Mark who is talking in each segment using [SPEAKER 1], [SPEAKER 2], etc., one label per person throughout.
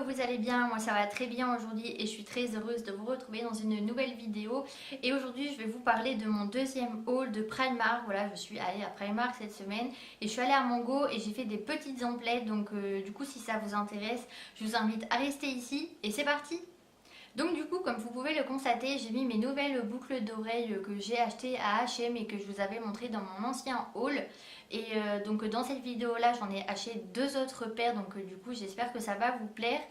[SPEAKER 1] que vous allez bien, moi ça va très bien aujourd'hui et je suis très heureuse de vous retrouver dans une nouvelle vidéo. Et aujourd'hui je vais vous parler de mon deuxième haul de Primark. Voilà, je suis allée à Primark cette semaine et je suis allée à Mango et j'ai fait des petites emplettes. Donc du coup si ça vous intéresse, je vous invite à rester ici et c'est parti. Donc du coup, comme vous pouvez le constater, j'ai mis mes nouvelles boucles d'oreilles que j'ai achetées à H&M et que je vous avais montré dans mon ancien haul. Et donc dans cette vidéo-là, j'en ai acheté deux autres paires, donc du coup, j'espère que ça va vous plaire.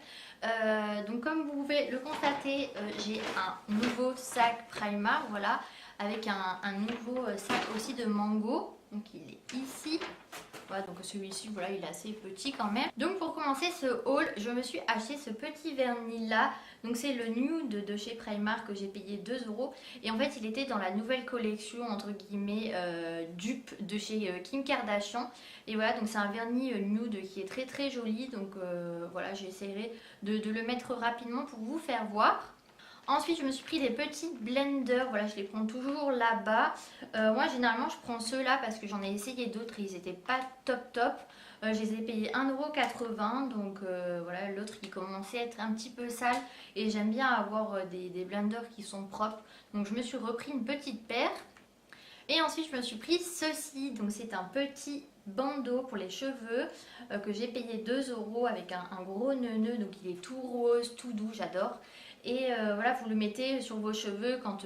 [SPEAKER 1] Donc comme vous pouvez le constater, j'ai un nouveau sac Primark, voilà, avec un nouveau sac aussi de Mango. Donc il est ici. Voilà, donc celui-ci, voilà, il est assez petit quand même. Donc pour commencer ce haul, je me suis acheté ce petit vernis là. Donc c'est le nude de chez Primark que j'ai payé 2 euros. Et en fait, il était dans la nouvelle collection, entre guillemets, dupe de chez Kim Kardashian. Et voilà, donc c'est un vernis nude qui est très très joli. Donc voilà, j'essaierai de le mettre rapidement pour vous faire voir. Ensuite, je me suis pris des petits blenders, voilà, je les prends toujours là-bas. Moi, généralement, je prends ceux-là parce que j'en ai essayé d'autres et ils n'étaient pas top top. Je les ai payés 1,80 €, donc voilà, l'autre il commençait à être un petit peu sale et j'aime bien avoir des blenders qui sont propres. Donc je me suis repris une petite paire. Et ensuite, je me suis pris ceci, donc c'est un petit bandeau pour les cheveux que j'ai payé 2 euros avec un gros nœud, donc il est tout rose, tout doux, j'adore. Et voilà, vous le mettez sur vos cheveux quand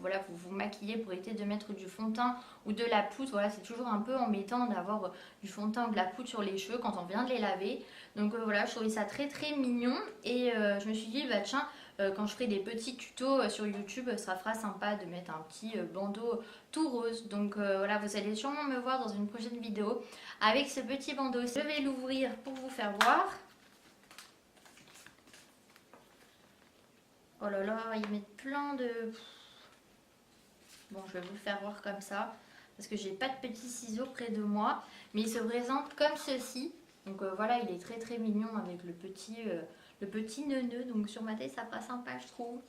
[SPEAKER 1] voilà, vous vous maquillez pour éviter de mettre du fond de teint ou de la poudre. Voilà, c'est toujours un peu embêtant d'avoir du fond de teint ou de la poudre sur les cheveux quand on vient de les laver. Donc voilà, je trouvais ça très très mignon et je me suis dit, bah tiens, quand je ferai des petits tutos sur YouTube, ça fera sympa de mettre un petit bandeau tout rose. Donc voilà, vous allez sûrement me voir dans une prochaine vidéo avec ce petit bandeau. Je vais l'ouvrir pour vous faire voir. Oh là là, ils mettent plein de... Bon, je vais vous le faire voir comme ça, parce que j'ai pas de petits ciseaux près de moi. Mais il se présente comme ceci. Donc voilà, il est très très mignon avec le petit nœud. Donc sur ma tête, ça fera sympa, je trouve.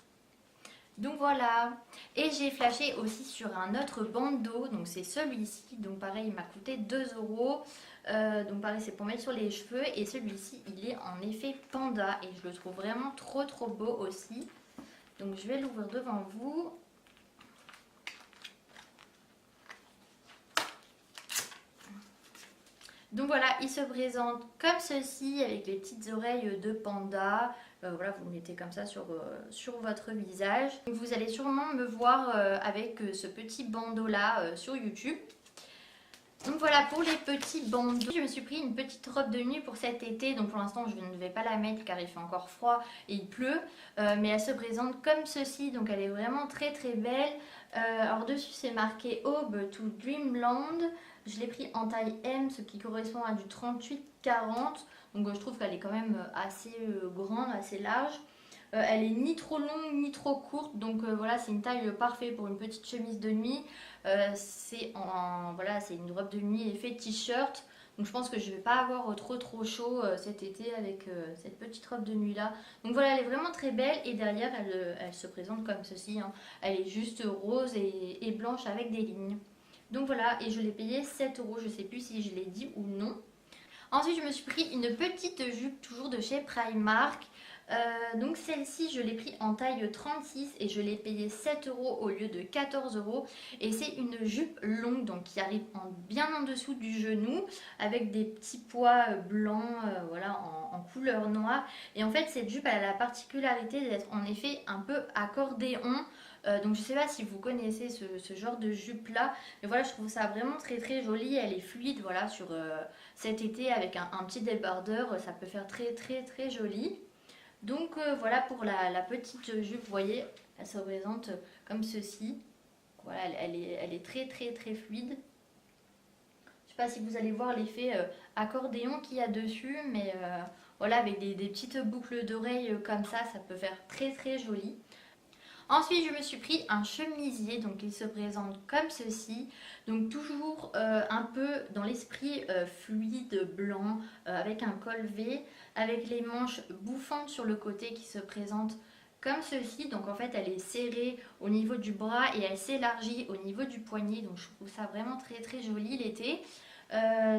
[SPEAKER 1] Donc voilà, et j'ai flashé aussi sur un autre bandeau, donc c'est celui-ci, donc pareil il m'a coûté 2 euros, donc pareil c'est pour mettre sur les cheveux, et celui-ci il est en effet panda et je le trouve vraiment trop trop beau aussi. Donc je vais l'ouvrir devant vous. Donc voilà, il se présente comme ceci avec les petites oreilles de panda. Voilà, vous le mettez comme ça sur votre visage. Donc vous allez sûrement me voir avec ce petit bandeau là sur YouTube. Donc voilà pour les petits bandeaux. Je me suis pris une petite robe de nuit pour cet été. Donc pour l'instant je ne vais pas la mettre car il fait encore froid et il pleut. Mais elle se présente comme ceci. Donc elle est vraiment très très belle. Alors dessus c'est marqué Aube to Dreamland. Je l'ai pris en taille M, ce qui correspond à du 38-40. Donc je trouve qu'elle est quand même assez grande, assez large. Elle est ni trop longue ni trop courte, donc voilà, c'est une taille parfaite pour une petite chemise de nuit. Voilà, c'est une robe de nuit effet t-shirt. Donc je pense que je ne vais pas avoir trop chaud cet été avec cette petite robe de nuit là. Donc voilà, elle est vraiment très belle et derrière elle se présente comme ceci, hein. Elle est juste rose et blanche avec des lignes. Donc voilà, et je l'ai payé 7 euros, je ne sais plus si je l'ai dit ou non. Ensuite, je me suis pris une petite jupe toujours de chez Primark. Donc celle-ci, je l'ai pris en taille 36 et je l'ai payé 7 euros au lieu de 14 euros. Et c'est une jupe longue, donc qui arrive bien en dessous du genou, avec des petits pois blancs, voilà, en couleur noire. Et en fait, cette jupe elle a la particularité d'être en effet un peu accordéon. Donc je ne sais pas si vous connaissez ce genre de jupe là, mais voilà, je trouve ça vraiment très très joli. Elle est fluide, voilà, sur cet été avec un petit débardeur, ça peut faire très très très joli. Donc voilà pour la petite jupe, vous voyez, elle se présente comme ceci. Voilà, elle est très très très fluide. Je ne sais pas si vous allez voir l'effet accordéon qu'il y a dessus, mais voilà, avec des petites boucles d'oreilles comme ça peut faire très très joli. Ensuite, je me suis pris un chemisier, donc il se présente comme ceci. Donc toujours un peu dans l'esprit fluide blanc, avec un col V, avec les manches bouffantes sur le côté qui se présentent comme ceci. Donc en fait, elle est serrée au niveau du bras et elle s'élargit au niveau du poignet. Donc je trouve ça vraiment très très joli l'été.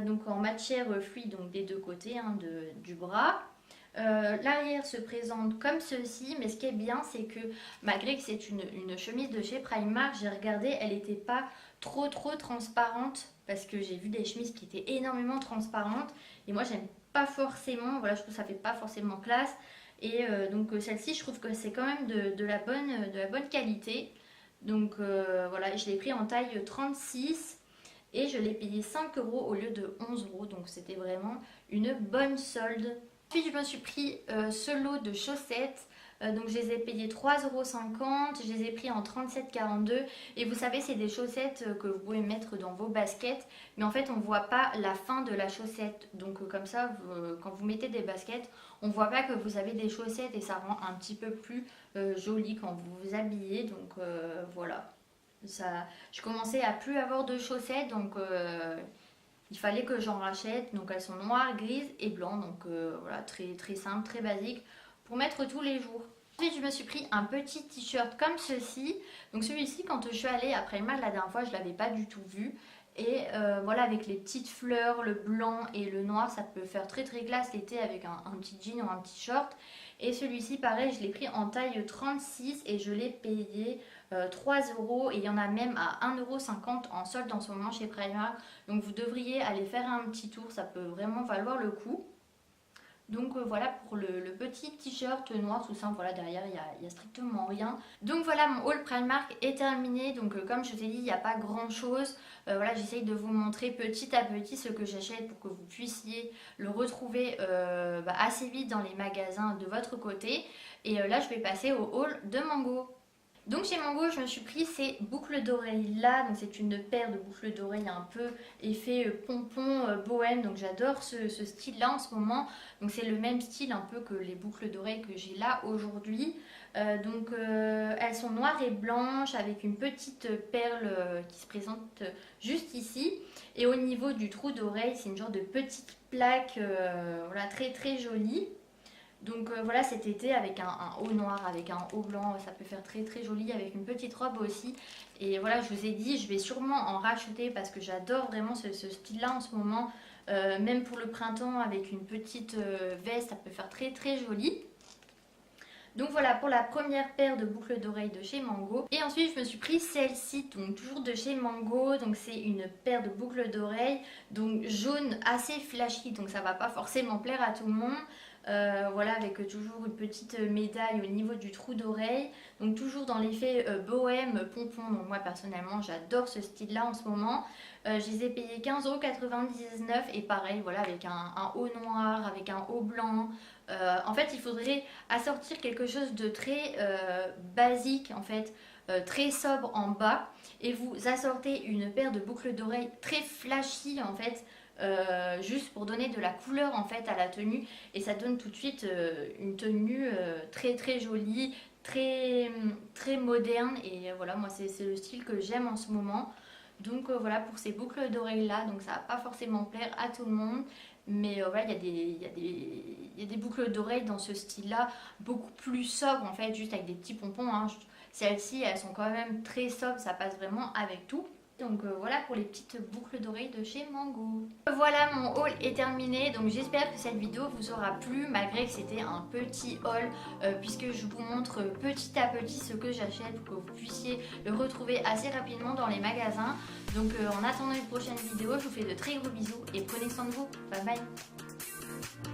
[SPEAKER 1] Donc en matière fluide, donc des deux côtés hein, du bras. L'arrière se présente comme ceci, mais ce qui est bien, c'est que malgré que c'est une chemise de chez Primark, j'ai regardé, elle n'était pas trop transparente parce que j'ai vu des chemises qui étaient énormément transparentes et moi j'aime pas forcément, voilà, je trouve que ça fait pas forcément classe et donc celle-ci je trouve que c'est quand même de la bonne qualité. Donc voilà, je l'ai pris en taille 36 et je l'ai payé 5 euros au lieu de 11 euros, donc c'était vraiment une bonne solde. Ensuite, je me suis pris ce lot de chaussettes. Donc, je les ai payées 3,50 €. Je les ai pris en 37,42 €. Et vous savez, c'est des chaussettes que vous pouvez mettre dans vos baskets. Mais en fait, on ne voit pas la fin de la chaussette. Donc, comme ça, quand vous mettez des baskets, on ne voit pas que vous avez des chaussettes. Et ça rend un petit peu plus joli quand vous vous habillez. Donc, voilà. Je commençais à plus avoir de chaussettes. Donc, il fallait que j'en rachète, donc elles sont noires, grises et blancs, donc voilà, très simple, très basique pour mettre tous les jours. Ensuite, je me suis pris un petit t-shirt comme ceci. Donc celui-ci, quand je suis allée après le mal la dernière fois, je ne l'avais pas du tout vu. Et voilà, avec les petites fleurs, le blanc et le noir, ça peut faire très classe l'été avec un petit jean ou un petit short. Et celui-ci, pareil, je l'ai pris en taille 36 et je l'ai payé 3 euros. Et il y en a même à 1,50 € en solde en ce moment chez Primark. Donc vous devriez aller faire un petit tour, ça peut vraiment valoir le coup. Donc voilà pour le petit t-shirt noir tout simple, voilà derrière il y a strictement rien. Donc voilà, mon haul Primark est terminé, donc comme je vous ai dit il n'y a pas grand chose. Voilà, j'essaye de vous montrer petit à petit ce que j'achète pour que vous puissiez le retrouver assez vite dans les magasins de votre côté. Et là je vais passer au haul de Mango. Donc chez Mango, je me suis pris ces boucles d'oreilles là. Donc c'est une paire de boucles d'oreilles un peu effet pompon bohème. Donc j'adore ce style là en ce moment. Donc c'est le même style un peu que les boucles d'oreilles que j'ai là aujourd'hui. Elles sont noires et blanches avec une petite perle qui se présente juste ici. Et au niveau du trou d'oreille, c'est une genre de petite plaque voilà, très jolie. Donc voilà, cet été avec un haut noir, avec un haut blanc, ça peut faire très joli avec une petite robe aussi. Et voilà, je vous ai dit, je vais sûrement en racheter parce que j'adore vraiment ce style-là en ce moment. Même pour le printemps avec une petite veste, ça peut faire très joli. Donc voilà pour la première paire de boucles d'oreilles de chez Mango. Et ensuite je me suis pris celle-ci, donc toujours de chez Mango. Donc c'est une paire de boucles d'oreilles, donc jaune assez flashy, donc ça va pas forcément plaire à tout le monde. Voilà, avec toujours une petite médaille au niveau du trou d'oreille. Donc toujours dans l'effet bohème pompon. Donc moi personnellement j'adore ce style là en ce moment. Je les ai payés 15,99 € et pareil voilà avec un haut noir, avec un haut blanc. En fait il faudrait assortir quelque chose de très basique en fait. Très sobre en bas et vous assortez une paire de boucles d'oreilles très flashy en fait. Juste pour donner de la couleur en fait à la tenue et ça donne tout de suite une tenue très jolie, très moderne et voilà moi c'est le style que j'aime en ce moment. Donc voilà pour ces boucles d'oreilles là, donc ça va pas forcément plaire à tout le monde. Mais voilà, il y a des boucles d'oreilles dans ce style là, beaucoup plus sobres en fait, juste avec des petits pompons hein. Celles-ci elles sont quand même très sobres, ça passe vraiment avec tout. Donc voilà pour les petites boucles d'oreilles de chez Mango. Voilà, mon haul est terminé, donc j'espère que cette vidéo vous aura plu malgré que c'était un petit haul puisque je vous montre petit à petit ce que j'achète pour que vous puissiez le retrouver assez rapidement dans les magasins. Donc en attendant une prochaine vidéo, je vous fais de très gros bisous et prenez soin de vous. Bye bye.